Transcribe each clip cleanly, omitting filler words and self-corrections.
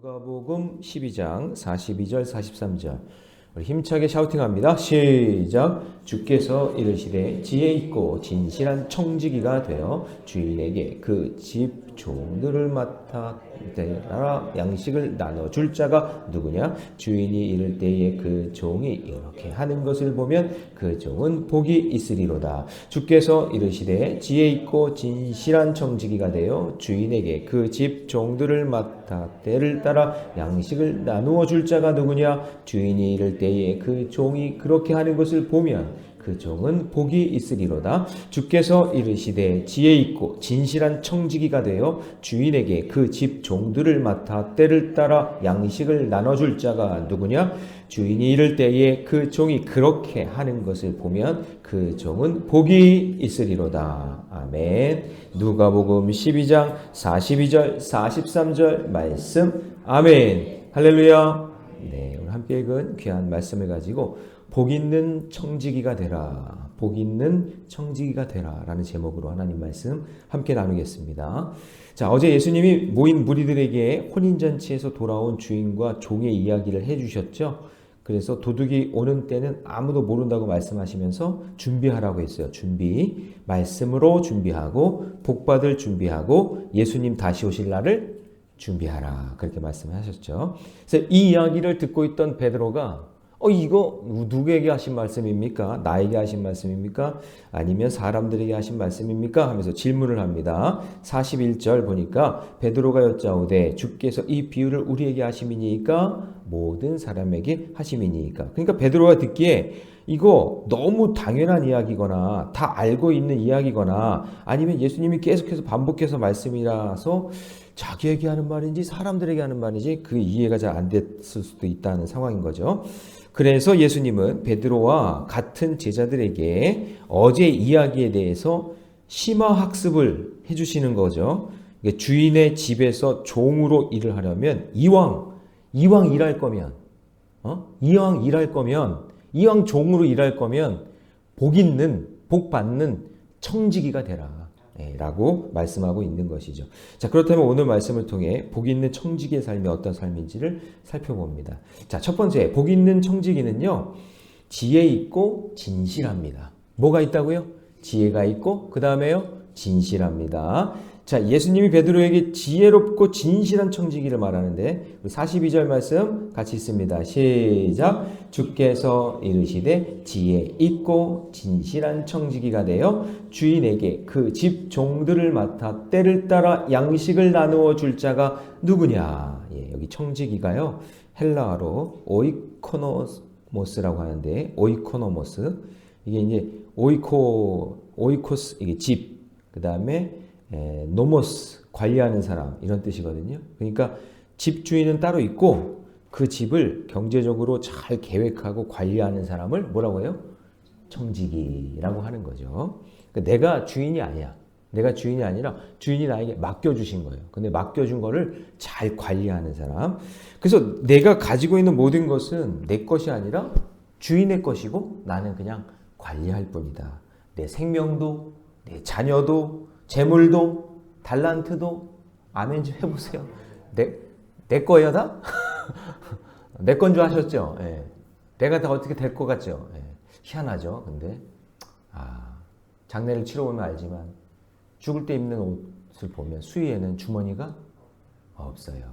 누가복음 12장 42절 43절 우리 힘차게 샤우팅합니다. 시작. 주께서 이르시되 지혜 있고 진실한 청지기가 되어 주인에게 그 집 종들을 맡아 대라 양식을 나눠줄 자가 누구냐? 주인이 이를 때에 그 종이 이렇게 하는 것을 보면 그 종은 복이 있으리로다. 주께서 이르시되 지혜 있고 진실한 청지기가 되어 주인에게 그 집 종들을 맡아 때를 따라 양식을 나누어 줄 자가 누구냐? 주인이 이를 때에 그 종이 그렇게 하는 것을 보면 그 종은 복이 있으리로다. 주께서 이르시되 지혜 있고 진실한 청지기가 되어 주인에게 그 집 종들을 맡아 때를 따라 양식을 나눠줄 자가 누구냐? 주인이 이를 때에 그 종이 그렇게 하는 것을 보면 그 종은 복이 있으리로다. 아멘. 누가복음 12장 42절 43절 말씀. 아멘. 할렐루야. 네, 오늘 함께 읽은 귀한 말씀을 가지고 복 있는 청지기가 되라. 복 있는 청지기가 되라. 라는 제목으로 하나님 말씀 함께 나누겠습니다. 자, 어제 예수님이 모인 무리들에게 혼인잔치에서 돌아온 주인과 종의 이야기를 해주셨죠. 그래서 도둑이 오는 때는 아무도 모른다고 말씀하시면서 준비하라고 했어요. 준비. 말씀으로 준비하고 복받을 준비하고 예수님 다시 오실 날을 준비하라. 그렇게 말씀하셨죠. 그래서 이 이야기를 듣고 있던 베드로가 이거 누구에게 하신 말씀입니까? 나에게 하신 말씀입니까? 아니면 사람들에게 하신 말씀입니까? 하면서 질문을 합니다. 41절 보니까 베드로가 여짜오되 주께서 이 비유를 우리에게 하심이니까 모든 사람에게 하심이니까. 그러니까 베드로가 듣기에 이거 너무 당연한 이야기거나 다 알고 있는 이야기거나 아니면 예수님이 계속해서 반복해서 말씀이라서 자기에게 하는 말인지 사람들에게 하는 말인지 그 이해가 잘 안 됐을 수도 있다는 상황인 거죠. 그래서 예수님은 베드로와 같은 제자들에게 어제 이야기에 대해서 심화 학습을 해주시는 거죠. 주인의 집에서 종으로 일을 하려면 이왕 일할 거면 이왕 종으로 일할 거면 복 있는 복 받는 청지기가 되라. 라고 말씀하고 있는 것이죠. 자, 그렇다면 오늘 말씀을 통해 복 있는 청지기의 삶이 어떤 삶인지를 살펴봅니다. 자, 첫 번째, 복 있는 청지기는요, 지혜 있고 진실합니다. 뭐가 있다고요? 지혜가 있고, 그 다음에요, 진실합니다. 자, 예수님이 베드로에게 지혜롭고 진실한 청지기를 말하는데 42절 말씀 같이 있습니다. 시작. 주께서 이르시되 지혜 있고 진실한 청지기가 되어 주인에게 그 집 종들을 맡아 때를 따라 양식을 나누어 줄 자가 누구냐. 여기 청지기가요. 헬라어로 오이코노모스라고 하는데 오이코노모스 이게 이제 오이코스 이게 집 그 다음에 노모스 관리하는 사람 이런 뜻이거든요. 그러니까 집주인은 따로 있고 그 집을 경제적으로 잘 계획하고 관리하는 사람을 뭐라고 해요? 청지기라고 하는 거죠. 그러니까 내가 주인이 아니야. 내가 주인이 아니라 주인이 나에게 맡겨주신 거예요. 근데 맡겨준 거를 잘 관리하는 사람. 그래서 내가 가지고 있는 모든 것은 내 것이 아니라 주인의 것이고 나는 그냥 관리할 뿐이다. 내 생명도 내 자녀도 재물도 달란트도 아멘 좀 해보세요. 내 거예요 다? 내 건 줄 아셨죠? 예. 내가 다 어떻게 될 것 같죠? 예. 희한하죠. 근데 장례를 치러 보면 알지만 죽을 때 입는 옷을 보면 수위에는 주머니가 없어요.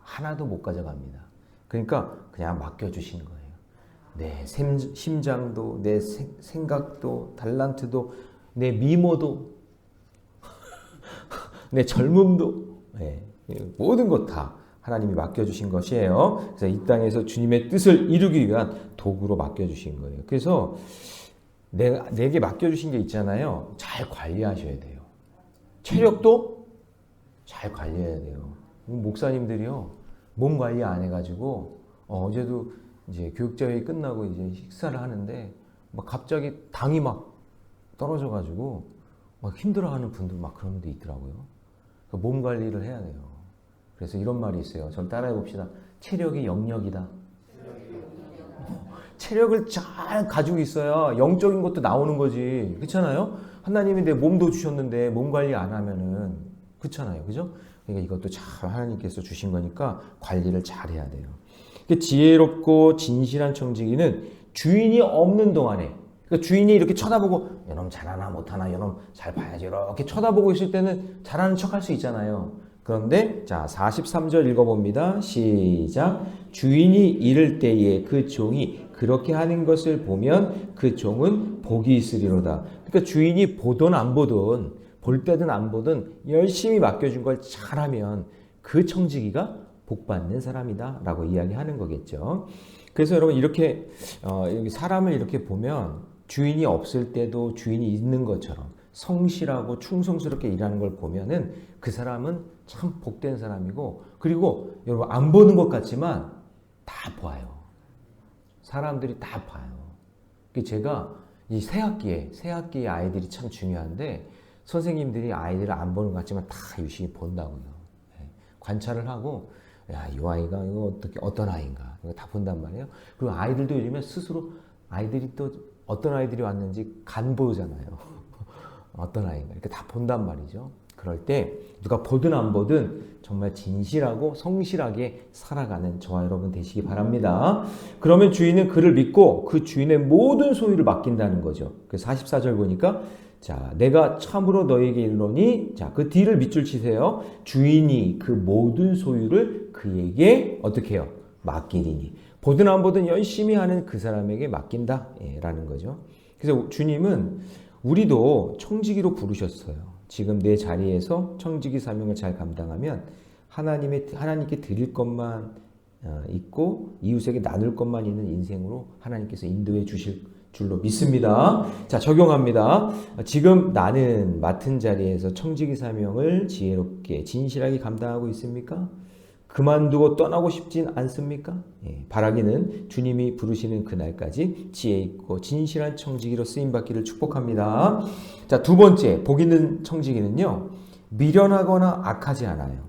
하나도 못 가져갑니다. 그러니까 그냥 맡겨주시는 거예요. 내 심장도 내 생각도 달란트도 내 미모도 내 젊음도 모든 것 다 하나님이 맡겨주신 것이에요. 그래서 이 땅에서 주님의 뜻을 이루기 위한 도구로 맡겨주신 거예요. 그래서 내게 맡겨주신 게 있잖아요. 잘 관리하셔야 돼요. 체력도 잘 관리해야 돼요. 목사님들이요 몸 관리 안 해가지고 어제도 이제 교육자회의 끝나고 이제 식사를 하는데 막 갑자기 당이 막 떨어져가지고 막 힘들어하는 분들 막 그런 분도 있더라고요. 몸 관리를 해야 돼요. 그래서 이런 말이 있어요. 전 따라해 봅시다. 체력이 영역이다. 체력을 잘 가지고 있어야 영적인 것도 나오는 거지. 그렇잖아요? 하나님이 내 몸도 주셨는데 몸 관리 안 하면은 그렇잖아요. 그죠? 그러니까 이것도 참 하나님께서 주신 거니까 관리를 잘 해야 돼요. 지혜롭고 진실한 청지기는 주인이 없는 동안에, 그러니까 주인이 이렇게 쳐다보고 요놈 잘하나 못하나 요놈 잘 봐야지 이렇게 쳐다보고 있을 때는 잘하는 척 할 수 있잖아요. 그런데 자 43절 읽어봅니다. 시작. 주인이 이를 때에 그 종이 그렇게 하는 것을 보면 그 종은 복이 있으리로다. 그러니까 주인이 보든 안 보든, 볼 때든 안 보든 열심히 맡겨준 걸 잘하면 그 청지기가 복받는 사람이다 라고 이야기하는 거겠죠. 그래서 여러분 이렇게 사람을 이렇게 보면 주인이 없을 때도 주인이 있는 것처럼 성실하고 충성스럽게 일하는 걸 보면은 그 사람은 참 복된 사람이고, 그리고 여러분 안 보는 것 같지만 다 봐요. 사람들이 다 봐요. 제가 이 새학기에 아이들이 참 중요한데 선생님들이 아이들을 안 보는 것 같지만 다 유심히 본다고요. 관찰을 하고 야, 이 아이가 이거 어떤 아이인가 이거 다 본단 말이에요. 그리고 아이들도 요즘에 스스로 아이들이 또 어떤 아이들이 왔는지 간 보잖아요. 어떤 아이인가 이렇게 다 본단 말이죠. 그럴 때 누가 보든 안 보든 정말 진실하고 성실하게 살아가는 저와 여러분 되시기 바랍니다. 그러면 주인은 그를 믿고 그 주인의 모든 소유를 맡긴다는 거죠. 그 44절 보니까 자, 내가 참으로 너에게 이르노니, 자, 그 뒤를 밑줄 치세요. 주인이 그 모든 소유를 그에게 어떻게 해요? 맡기리니. 보든 안 보든 열심히 하는 그 사람에게 맡긴다. 라는 거죠. 그래서 주님은 우리도 청지기로 부르셨어요. 지금 내 자리에서 청지기 사명을 잘 감당하면 하나님께 드릴 것만 있고 이웃에게 나눌 것만 있는 인생으로 하나님께서 인도해 주실 줄로 믿습니다. 자, 적용합니다. 지금 나는 맡은 자리에서 청지기 사명을 지혜롭게 진실하게 감당하고 있습니까? 그만두고 떠나고 싶진 않습니까? 바라기는 주님이 부르시는 그날까지 지혜 있고 진실한 청지기로 쓰임받기를 축복합니다. 자, 두 번째 복 있는 청지기는요, 미련하거나 악하지 않아요.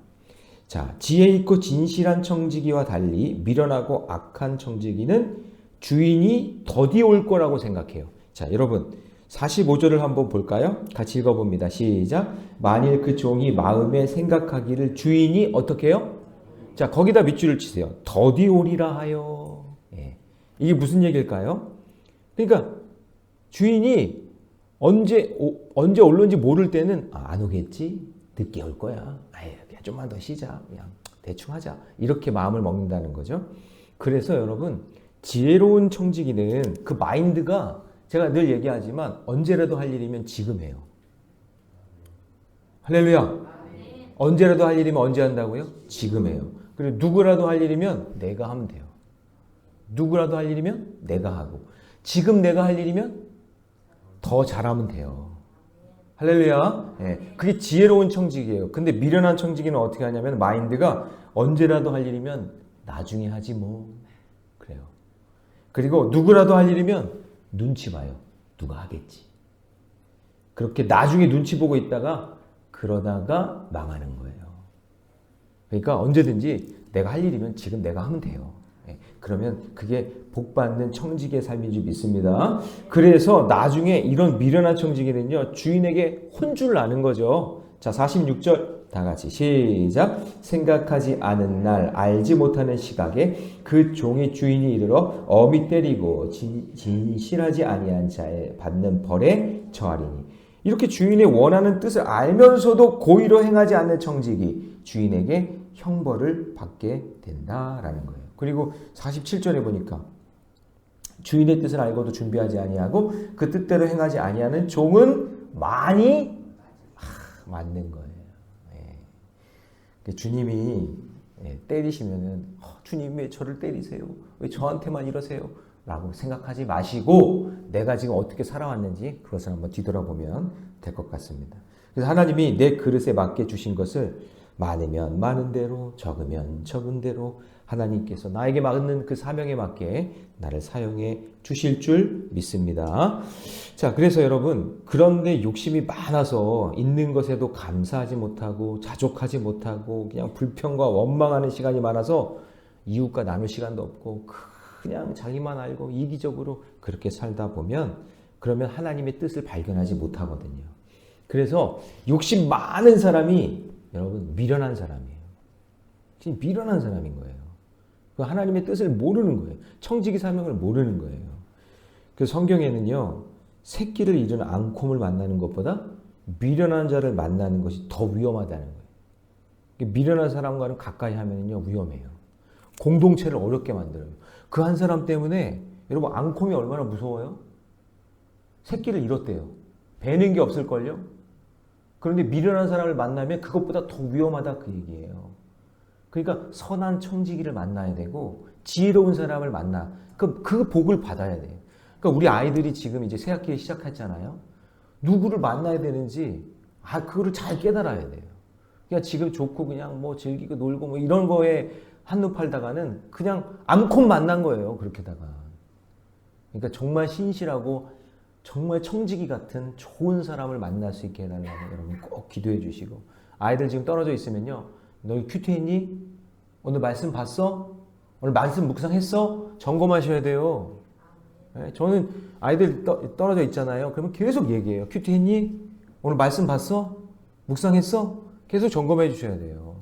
자, 지혜 있고 진실한 청지기와 달리 미련하고 악한 청지기는 주인이 더디 올 거라고 생각해요. 자, 여러분 45절을 한번 볼까요? 같이 읽어봅니다. 시작. 만일 그 종이 마음에 생각하기를 주인이 어떻게 해요? 자, 거기다 밑줄을 치세요. 더디 오리라 하여. 이게 무슨 얘기일까요? 그러니까 주인이 언제 올는지 모를 때는 안 오겠지? 늦게 올 거야. 그냥 좀만 더 쉬자. 그냥 대충 하자. 이렇게 마음을 먹는다는 거죠. 그래서 여러분 지혜로운 청지기는 그 마인드가 제가 늘 얘기하지만 언제라도 할 일이면 지금 해요. 할렐루야. 언제라도 할 일이면 언제 한다고요? 지금 해요. 그리고 누구라도 할 일이면 내가 하면 돼요. 누구라도 할 일이면 내가 하고, 지금 내가 할 일이면 더 잘하면 돼요. 할렐루야. 그게 지혜로운 청지기예요. 근데 미련한 청지기는 어떻게 하냐면 마인드가 언제라도 할 일이면 나중에 하지 뭐. 그래요. 그리고 누구라도 할 일이면 눈치 봐요. 누가 하겠지. 그렇게 나중에 눈치 보고 있다가 그러다가 망하는 거예요. 그러니까 언제든지 내가 할 일이면 지금 내가 하면 돼요. 그러면 그게 복받는 청지기의 삶인 줄 믿습니다. 그래서 나중에 이런 미련한 청지기는요, 주인에게 혼쭐 나는 거죠. 자, 46절 다 같이 시작. 생각하지 않은 날 알지 못하는 시각에 그 종의 주인이 이르러 어미 때리고 진실하지 아니한 자에 받는 벌에 처하리니. 이렇게 주인의 원하는 뜻을 알면서도 고의로 행하지 않는 청지기, 주인에게 형벌을 받게 된다라는 거예요. 그리고 47절에 보니까 주인의 뜻을 알고도 준비하지 아니하고 그 뜻대로 행하지 아니하는 종은 많이 맞는 거예요. 주님이 때리시면은 주님 왜 저를 때리세요? 왜 저한테만 이러세요? 라고 생각하지 마시고 내가 지금 어떻게 살아왔는지 그것을 한번 뒤돌아보면 될 것 같습니다. 그래서 하나님이 내 그릇에 맞게 주신 것을 많으면 많은 대로, 적으면 적은 대로 하나님께서 나에게 맞는 그 사명에 맞게 나를 사용해 주실 줄 믿습니다. 자, 그래서 여러분, 그런데 욕심이 많아서 있는 것에도 감사하지 못하고 자족하지 못하고 그냥 불평과 원망하는 시간이 많아서 이웃과 나눌 시간도 없고 그냥 자기만 알고 이기적으로 그렇게 살다 보면 그러면 하나님의 뜻을 발견하지 못하거든요. 그래서 욕심 많은 사람이 여러분 미련한 사람이에요. 진짜 미련한 사람인 거예요. 그 하나님의 뜻을 모르는 거예요. 청지기 사명을 모르는 거예요. 그 성경에는요, 새끼를 잃은 앙콤을 만나는 것보다 미련한 자를 만나는 것이 더 위험하다는 거예요. 미련한 사람과는 가까이 하면요 위험해요. 공동체를 어렵게 만들어요. 그 한 사람 때문에 여러분 앙콤이 얼마나 무서워요? 새끼를 잃었대요. 배는 게 없을걸요? 그런데 미련한 사람을 만나면 그것보다 더 위험하다 그 얘기예요. 그러니까 선한 청지기를 만나야 되고 지혜로운 사람을 만나 그 복을 받아야 돼요. 그러니까 우리 아이들이 지금 이제 새학기를 시작했잖아요. 누구를 만나야 되는지 그거를 잘 깨달아야 돼요. 그냥 지금 좋고 그냥 뭐 즐기고 놀고 뭐 이런 거에 한눈 팔다가는 그냥 암컷 만난 거예요. 그렇게다가. 그러니까 정말 신실하고 정말 청지기 같은 좋은 사람을 만날 수 있게 해달라고 여러분 꼭 기도해 주시고, 아이들 지금 떨어져 있으면요, 너희 큐티했니? 오늘 말씀 봤어? 오늘 말씀 묵상했어? 점검하셔야 돼요. 저는 아이들 떨어져 있잖아요. 그러면 계속 얘기해요. 큐티했니? 오늘 말씀 봤어? 묵상했어? 계속 점검해 주셔야 돼요.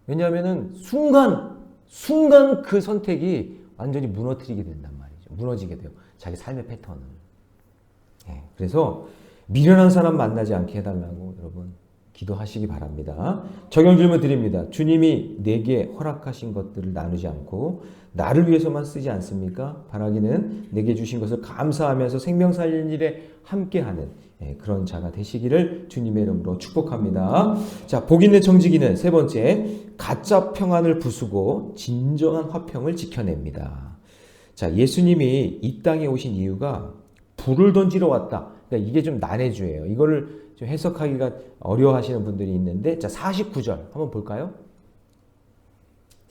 왜냐하면은 순간 그 선택이 완전히 무너뜨리게 된단 말이죠. 무너지게 돼요. 자기 삶의 패턴을. 그래서 미련한 사람 만나지 않게 해달라고 여러분 기도하시기 바랍니다. 적용 질문 드립니다. 주님이 내게 허락하신 것들을 나누지 않고 나를 위해서만 쓰지 않습니까? 바라기는 내게 주신 것을 감사하면서 생명 살리는 일에 함께하는 그런 자가 되시기를 주님의 이름으로 축복합니다. 자, 복 있는 청지기는 세 번째, 가짜 평안을 부수고 진정한 화평을 지켜냅니다. 자, 예수님이 이 땅에 오신 이유가 불을 던지러 왔다. 그러니까 이게 좀 난해주예요. 이거를 좀 해석하기가 어려워하시는 분들이 있는데, 자, 49절 한번 볼까요?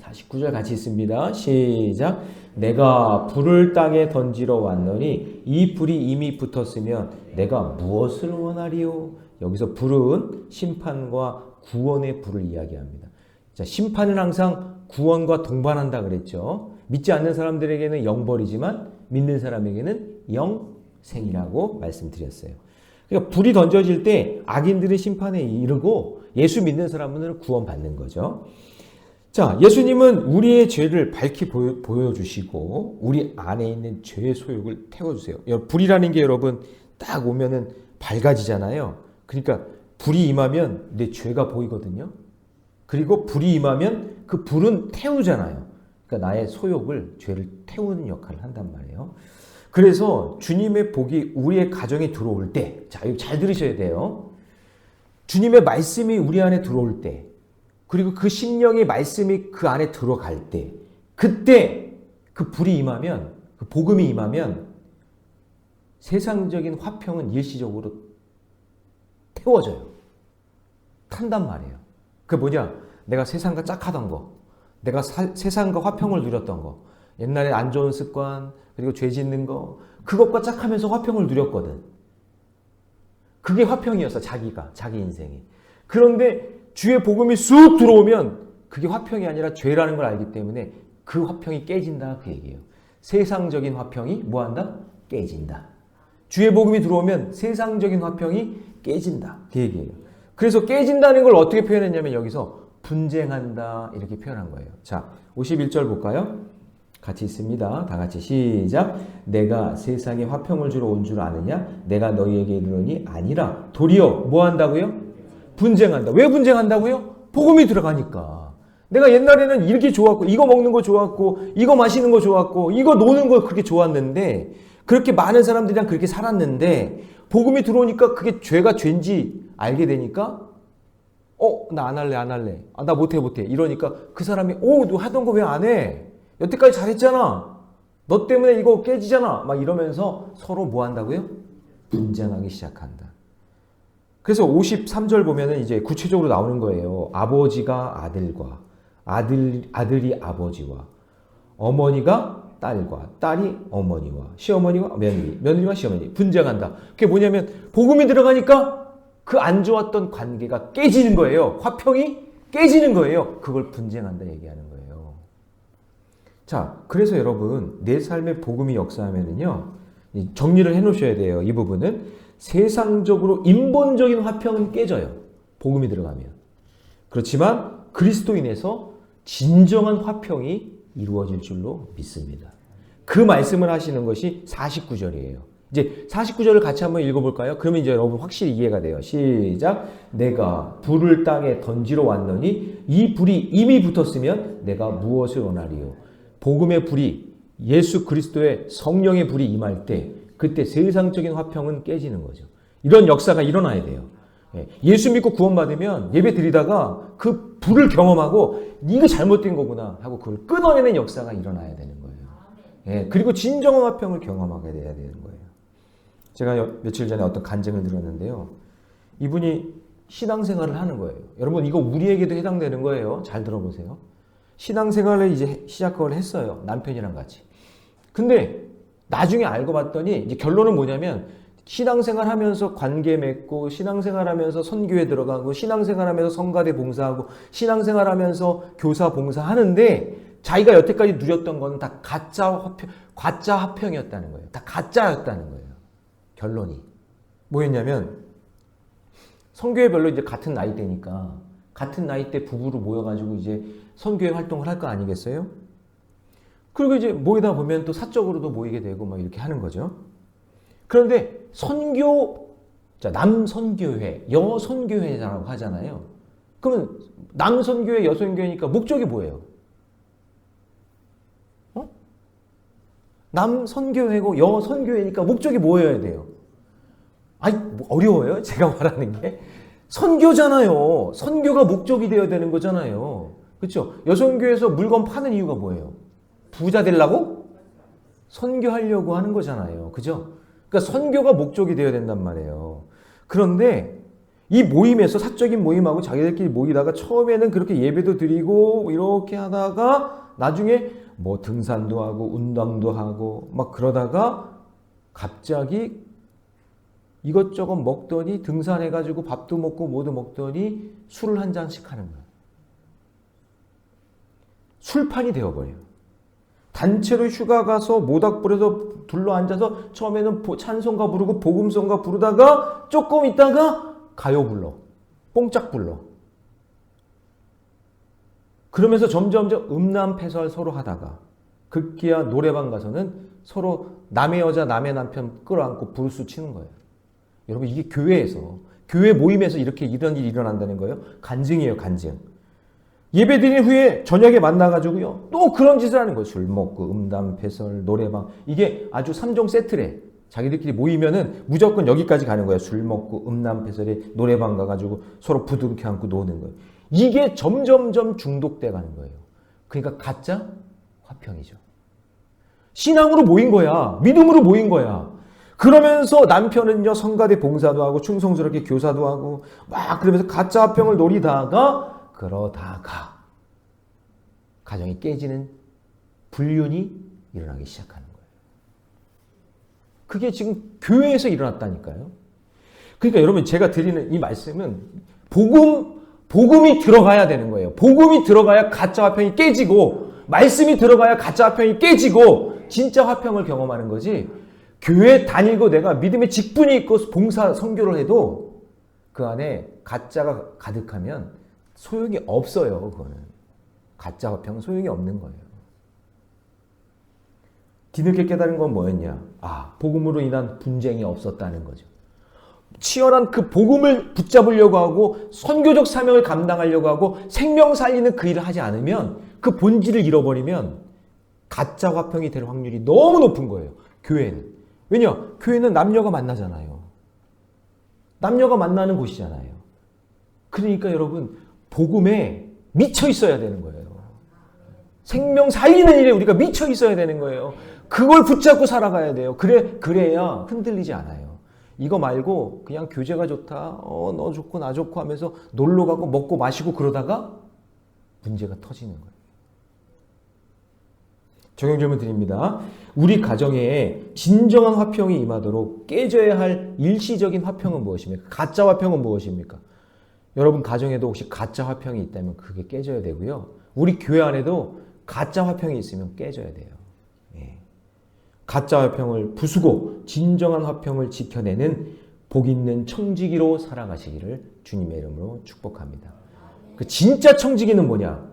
49절 같이 있습니다. 시작. 내가 불을 땅에 던지러 왔노니 이 불이 이미 붙었으면 내가 무엇을 원하리요? 여기서 불은 심판과 구원의 불을 이야기합니다. 자, 심판은 항상 구원과 동반한다 그랬죠. 믿지 않는 사람들에게는 영벌이지만 믿는 사람에게는 영생이라고 말씀드렸어요. 그러니까 불이 던져질 때 악인들은 심판에 이르고 예수 믿는 사람은 구원받는 거죠. 자, 예수님은 우리의 죄를 밝히 보여주시고 우리 안에 있는 죄의 소욕을 태워주세요. 불이라는 게 여러분 딱 오면은 밝아지잖아요. 그러니까 불이 임하면 내 죄가 보이거든요. 그리고 불이 임하면 그 불은 태우잖아요. 그러니까 나의 소욕을, 죄를 태우는 역할을 한단 말이에요. 그래서 주님의 복이 우리의 가정에 들어올 때, 자, 이거 잘 들으셔야 돼요. 주님의 말씀이 우리 안에 들어올 때, 그리고 그 심령의 말씀이 그 안에 들어갈 때, 그때 그 불이 임하면, 그 복음이 임하면 세상적인 화평은 일시적으로 태워져요. 탄단 말이에요. 그게 뭐냐? 내가 세상과 짝하던 거, 내가 세상과 화평을 누렸던 거, 옛날에 안 좋은 습관, 그리고 죄 짓는 거, 그것과 짝하면서 화평을 누렸거든. 그게 화평이었어, 자기 인생이. 그런데 주의 복음이 쑥 들어오면 그게 화평이 아니라 죄라는 걸 알기 때문에 그 화평이 깨진다 그 얘기예요. 세상적인 화평이 뭐한다? 깨진다. 주의 복음이 들어오면 세상적인 화평이 깨진다 그 얘기예요. 그래서 깨진다는 걸 어떻게 표현했냐면 여기서 분쟁한다 이렇게 표현한 거예요. 자, 51절 볼까요? 같이 있습니다. 다 같이 시작. 내가 세상에 화평을 주러 온 줄 아느냐? 내가 너희에게 이르노니 아니라 도리어 뭐 한다고요? 분쟁한다. 왜 분쟁한다고요? 복음이 들어가니까. 내가 옛날에는 이렇게 좋았고, 이거 먹는 거 좋았고, 이거 마시는 거 좋았고, 이거 노는 거 그렇게 좋았는데, 그렇게 많은 사람들이랑 그렇게 살았는데, 복음이 들어오니까 그게 죄가 죄인지 알게 되니까, 나 안 할래. 나 못해. 이러니까 그 사람이, 너 하던 거 왜 안 해? 여태까지 잘했잖아. 너 때문에 이거 깨지잖아. 막 이러면서 서로 뭐 한다고요? 분쟁하기 시작한다. 그래서 53절 보면은 이제 구체적으로 나오는 거예요. 아버지가 아들과, 아들이 아버지와, 어머니가 딸과, 딸이 어머니와, 시어머니와 며느리와 시어머니 분쟁한다. 그게 뭐냐면 복음이 들어가니까 그 안 좋았던 관계가 깨지는 거예요. 화평이 깨지는 거예요. 그걸 분쟁한다 얘기하는 거예요. 자, 그래서 여러분 내 삶에 복음이 역사하면은요, 정리를 해놓으셔야 돼요. 이 부분은 세상적으로 인본적인 화평은 깨져요. 복음이 들어가면. 그렇지만 그리스도인에서 진정한 화평이 이루어질 줄로 믿습니다. 그 말씀을 하시는 것이 49절이에요. 이제 49절을 같이 한번 읽어볼까요? 그러면 이제 여러분 확실히 이해가 돼요. 시작. 내가 불을 땅에 던지러 왔더니 이 불이 이미 붙었으면 내가 무엇을 원하리요? 복음의 불이, 예수 그리스도의 성령의 불이 임할 때 그때 세상적인 화평은 깨지는 거죠. 이런 역사가 일어나야 돼요. 예수 믿고 구원받으면 예배 드리다가 그 불을 경험하고 이거 잘못된 거구나 하고 그걸 끊어내는 역사가 일어나야 되는 거예요. 그리고 진정한 화평을 경험하게 돼야 되는 거예요. 제가 며칠 전에 어떤 간증을 들었는데요. 이분이 신앙생활을 하는 거예요. 여러분 이거 우리에게도 해당되는 거예요. 잘 들어보세요. 신앙생활을 이제 시작을 했어요. 남편이랑 같이. 근데 나중에 알고 봤더니 이제 결론은 뭐냐면 신앙생활 하면서 관계 맺고 신앙생활 하면서 선교회 들어가고 신앙생활 하면서 성가대 봉사하고 신앙생활 하면서 교사 봉사하는데 자기가 여태까지 누렸던 건 다 가짜 화평이었다는 거예요. 다 가짜였다는 거예요. 결론이 뭐였냐면 선교회별로 이제 같은 나이대니까 같은 나이대 부부로 모여가지고 이제 선교회 활동을 할 거 아니겠어요? 그리고 이제 모이다 보면 또 사적으로도 모이게 되고 막 이렇게 하는 거죠. 그런데 남선교회, 여선교회라고 하잖아요. 그러면 남선교회, 여선교회니까 목적이 뭐예요? 남선교회고 여선교회니까 목적이 뭐여야 돼요? 아니, 어려워요? 제가 말하는 게. 선교잖아요. 선교가 목적이 되어야 되는 거잖아요. 그렇죠? 여선교회에서 물건 파는 이유가 뭐예요? 부자 되려고? 선교하려고 하는 거잖아요. 그죠? 그러니까 선교가 목적이 되어야 된단 말이에요. 그런데 이 모임에서 사적인 모임하고 자기들끼리 모이다가 처음에는 그렇게 예배도 드리고 이렇게 하다가 나중에 뭐 등산도 하고 운동도 하고 막 그러다가 갑자기 이것저것 먹더니 등산해가지고 밥도 먹고 뭐도 먹더니 술을 한 잔씩 하는 거예요. 술판이 되어버려요. 단체로 휴가 가서 모닥불에서 둘러앉아서 처음에는 찬송가 부르고 복음성가 부르다가 조금 있다가 가요 불러. 뽕짝 불러. 그러면서 점점점 음란패설 서로 하다가 급기야 노래방 가서는 서로 남의 여자 남의 남편 끌어안고 부르스 치는 거예요. 여러분 이게 교회에서 교회 모임에서 이렇게 이런 일이 일어난다는 거예요. 간증이에요. 간증. 예배 드린 후에 저녁에 만나가지고요. 또 그런 짓을 하는 거예요. 술 먹고 음담패설 노래방. 이게 아주 3종 세트래. 자기들끼리 모이면은 무조건 여기까지 가는 거예요. 술 먹고 음담패설에 노래방 가가지고 서로 부둥켜 안고 노는 거예요. 이게 점점점 중독돼 가는 거예요. 그러니까 가짜 화평이죠. 신앙으로 모인 거야. 믿음으로 모인 거야. 그러면서 남편은요 성가대 봉사도 하고 충성스럽게 교사도 하고 막 그러면서 가짜 화평을 노리다가 그러다가 가정이 깨지는 불륜이 일어나기 시작하는 거예요. 그게 지금 교회에서 일어났다니까요. 그러니까 여러분 제가 드리는 이 말씀은 복음이 들어가야 되는 거예요. 복음이 들어가야 가짜 화평이 깨지고 말씀이 들어가야 가짜 화평이 깨지고 진짜 화평을 경험하는 거지. 교회 다니고 내가 믿음의 직분이 있고 봉사 선교를 해도 그 안에 가짜가 가득하면 소용이 없어요. 그거는 가짜 화평은 소용이 없는 거예요. 뒤늦게 깨달은 건 뭐였냐? 복음으로 인한 분쟁이 없었다는 거죠. 치열한 그 복음을 붙잡으려고 하고 선교적 사명을 감당하려고 하고 생명 살리는 그 일을 하지 않으면 그 본질을 잃어버리면 가짜 화평이 될 확률이 너무 높은 거예요. 교회는. 왜냐? 교회는 남녀가 만나잖아요. 남녀가 만나는 곳이잖아요. 그러니까 여러분 복음에 미쳐 있어야 되는 거예요. 생명 살리는 일에 우리가 미쳐 있어야 되는 거예요. 그걸 붙잡고 살아가야 돼요. 그래야 흔들리지 않아요. 이거 말고 그냥 교제가 좋다. 너 좋고 나 좋고 하면서 놀러 가고 먹고 마시고 그러다가 문제가 터지는 거예요. 적용 질문 드립니다. 우리 가정에 진정한 화평이 임하도록 깨져야 할 일시적인 화평은 무엇입니까? 가짜 화평은 무엇입니까? 여러분 가정에도 혹시 가짜 화평이 있다면 그게 깨져야 되고요. 우리 교회 안에도 가짜 화평이 있으면 깨져야 돼요. 가짜 화평을 부수고 진정한 화평을 지켜내는 복 있는 청지기로 살아가시기를 주님의 이름으로 축복합니다. 그 진짜 청지기는 뭐냐?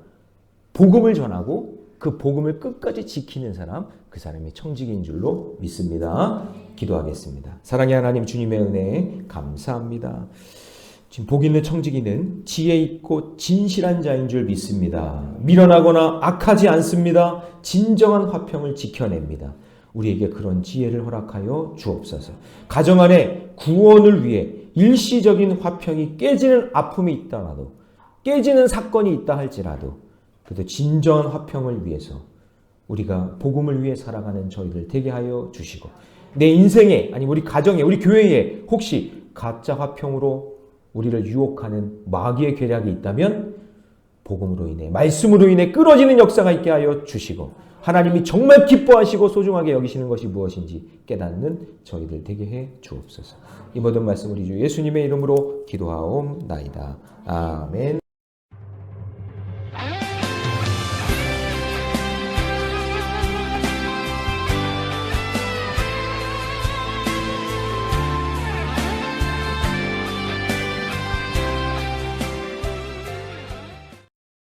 복음을 전하고 그 복음을 끝까지 지키는 사람, 그 사람이 청지기인 줄로 믿습니다. 기도하겠습니다. 사랑의 하나님, 주님의 은혜 감사합니다. 지금 복 있는 청지기는 지혜 있고 진실한 자인 줄 믿습니다. 미련하거나 악하지 않습니다. 진정한 화평을 지켜냅니다. 우리에게 그런 지혜를 허락하여 주옵소서. 가정 안에 구원을 위해 일시적인 화평이 깨지는 아픔이 있더라도, 깨지는 사건이 있다 할지라도, 그래도 진정한 화평을 위해서 우리가 복음을 위해 살아가는 저희들 되게 하여 주시고, 내 인생에, 아니 우리 가정에, 우리 교회에 혹시 가짜 화평으로 우리를 유혹하는 마귀의 계략이 있다면 복음으로 인해, 말씀으로 인해 끊어지는 역사가 있게 하여 주시고, 하나님이 정말 기뻐하시고 소중하게 여기시는 것이 무엇인지 깨닫는 저희들 되게 해 주옵소서. 이 모든 말씀 우리 주 예수님의 이름으로 기도하옵나이다. 아멘.